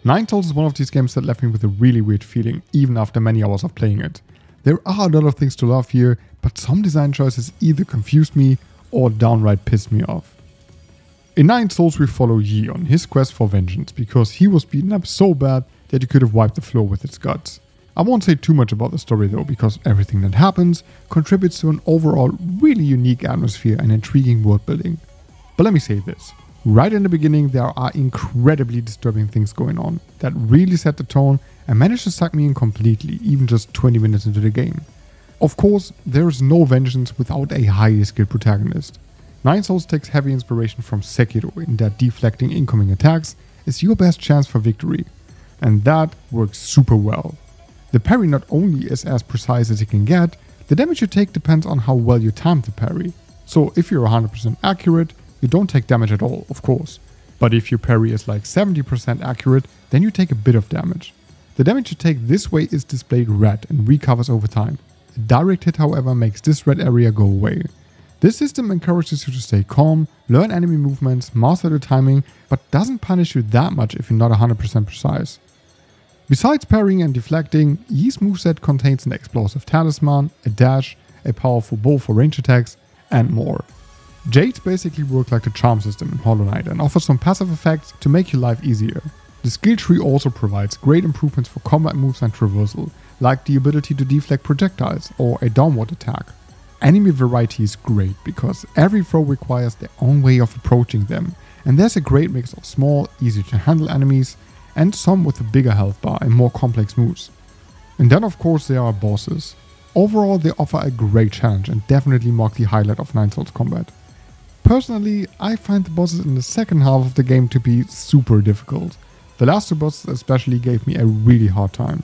Nine Souls is one of these games that left me with a really weird feeling, even after many hours of playing it. There are a lot of things to love here, but some design choices either confused me or downright pissed me off. In Nine Souls we follow Yi on his quest for vengeance, because he was beaten up so bad that he could have wiped the floor with his guts. I won't say too much about the story though, because everything that happens contributes to an overall really unique atmosphere and intriguing world building. But let me say this. Right in the beginning there are incredibly disturbing things going on that really set the tone and managed to suck me in completely, even just 20 minutes into the game. Of course, there is no vengeance without a highly skilled protagonist. Nine Souls takes heavy inspiration from Sekiro in that deflecting incoming attacks is your best chance for victory, and that works super well. The parry not only is as precise as it can get, the damage you take depends on how well you time the parry. So if you're 100% accurate, you don't take damage at all, of course. But if your parry is like 70% accurate, then you take a bit of damage. The damage you take this way is displayed red and recovers over time. A direct hit, however, makes this red area go away. This system encourages you to stay calm, learn enemy movements, master the timing, but doesn't punish you that much if you're not 100% precise. Besides parrying and deflecting, Yi's moveset contains an explosive talisman, a dash, a powerful bow for range attacks, and more. Jades basically work like the charm system in Hollow Knight and offer some passive effects to make your life easier. The skill tree also provides great improvements for combat moves and traversal, like the ability to deflect projectiles or a downward attack. Enemy variety is great because every throw requires their own way of approaching them, and there's a great mix of small, easy to handle enemies and some with a bigger health bar and more complex moves. And then of course there are bosses. Overall they offer a great challenge and definitely mark the highlight of Nine Souls combat. Personally, I find the bosses in the second half of the game to be super difficult. The last two bosses especially gave me a really hard time.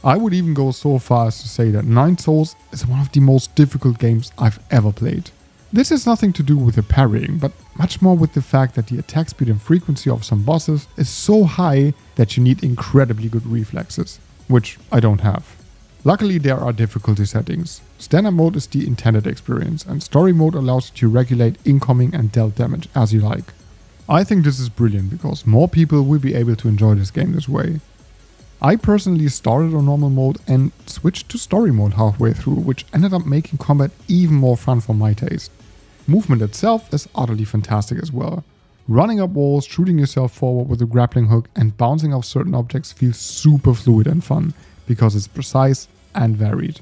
I would even go so far as to say that Nine Souls is one of the most difficult games I've ever played. This has nothing to do with the parrying, but much more with the fact that the attack speed and frequency of some bosses is so high that you need incredibly good reflexes, which I don't have. Luckily there are difficulty settings. Standard mode is the intended experience, and story mode allows you to regulate incoming and dealt damage as you like. I think this is brilliant because more people will be able to enjoy this game this way. I personally started on normal mode and switched to story mode halfway through, which ended up making combat even more fun for my taste. Movement itself is utterly fantastic as well. Running up walls, shooting yourself forward with a grappling hook and bouncing off certain objects feels super fluid and fun because it's precise and varied.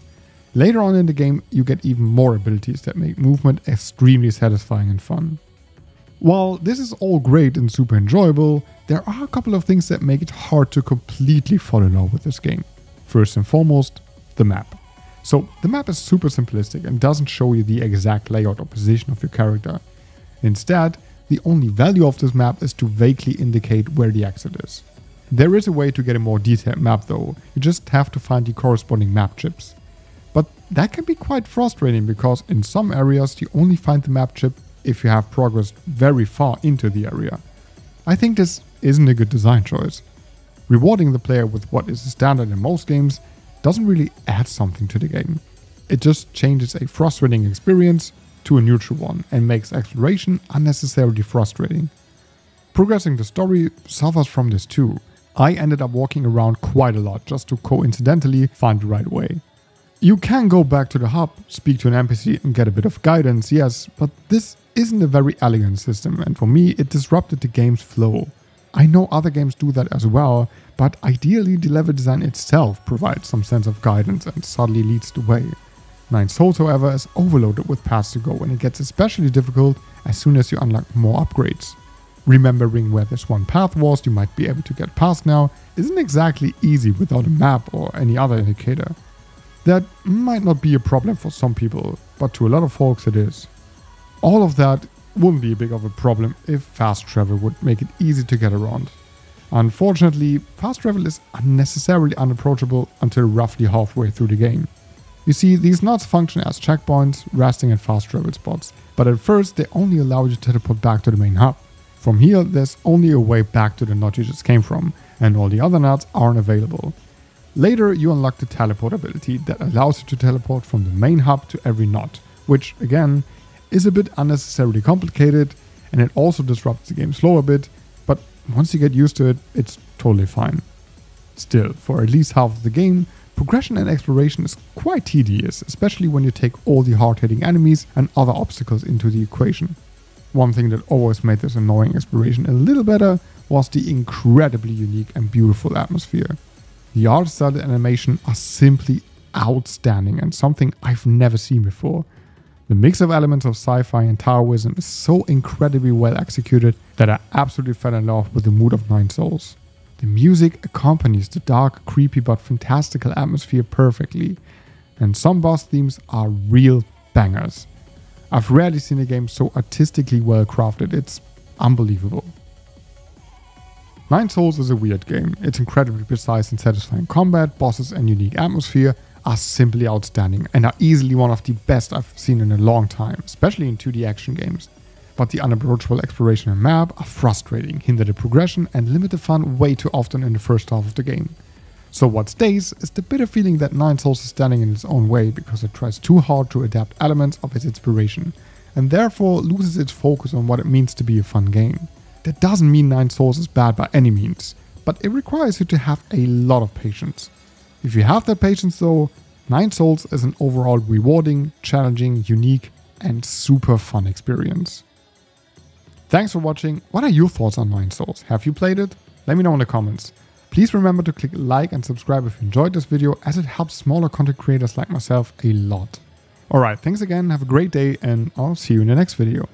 Later on in the game you get even more abilities that make movement extremely satisfying and fun. While this is all great and super enjoyable, there are a couple of things that make it hard to completely fall in love with this game. First and foremost, the map. So the map is super simplistic and doesn't show you the exact layout or position of your character. Instead, the only value of this map is to vaguely indicate where the exit is. There is a way to get a more detailed map though, you just have to find the corresponding map chips. But that can be quite frustrating because in some areas you only find the map chip if you have progressed very far into the area. I think this isn't a good design choice. Rewarding the player with what is standard in most games doesn't really add something to the game. It just changes a frustrating experience to a neutral one and makes exploration unnecessarily frustrating. Progressing the story suffers from this too. I ended up walking around quite a lot just to coincidentally find the right way. You can go back to the hub, speak to an NPC and get a bit of guidance, yes, but this isn't a very elegant system and for me it disrupted the game's flow. I know other games do that as well, but ideally the level design itself provides some sense of guidance and subtly leads the way. Nine Souls however is overloaded with paths to go and it gets especially difficult as soon as you unlock more upgrades. Remembering where this one path was you might be able to get past now isn't exactly easy without a map or any other indicator. That might not be a problem for some people, but to a lot of folks it is. All of that wouldn't be big of a problem if fast travel would make it easy to get around. Unfortunately, fast travel is unnecessarily unapproachable until roughly halfway through the game. You see, these nodes function as checkpoints, resting and fast travel spots, but at first they only allow you to teleport back to the main hub. From here, there's only a way back to the node you just came from, and all the other nodes aren't available. Later, you unlock the teleport ability that allows you to teleport from the main hub to every node, which, again, is a bit unnecessarily complicated, and it also disrupts the game's flow a bit, but once you get used to it, it's totally fine. Still, for at least half of the game, progression and exploration is quite tedious, especially when you take all the hard-hitting enemies and other obstacles into the equation. One thing that always made this annoying exploration a little better was the incredibly unique and beautiful atmosphere. The art style and animation are simply outstanding and something I've never seen before. The mix of elements of sci-fi and Taoism is so incredibly well executed that I absolutely fell in love with the mood of Nine Souls. The music accompanies the dark, creepy but fantastical atmosphere perfectly, and some boss themes are real bangers. I've rarely seen a game so artistically well crafted, it's unbelievable. Nine Souls is a weird game. It's incredibly precise and satisfying combat, bosses and unique atmosphere are simply outstanding and are easily one of the best I've seen in a long time, especially in 2D action games. But the unapproachable exploration and map are frustrating, hinder the progression and limit the fun way too often in the first half of the game. So what stays is the bitter feeling that Nine Souls is standing in its own way because it tries too hard to adapt elements of its inspiration and therefore loses its focus on what it means to be a fun game. That doesn't mean Nine Souls is bad by any means, but it requires you to have a lot of patience. If you have that patience though, Nine Souls is an overall rewarding, challenging, unique and super fun experience. Thanks for watching. What are your thoughts on Nine Souls? Have you played it? Let me know in the comments. Please remember to click like and subscribe if you enjoyed this video, as it helps smaller content creators like myself a lot. Alright, thanks again, have a great day and I'll see you in the next video.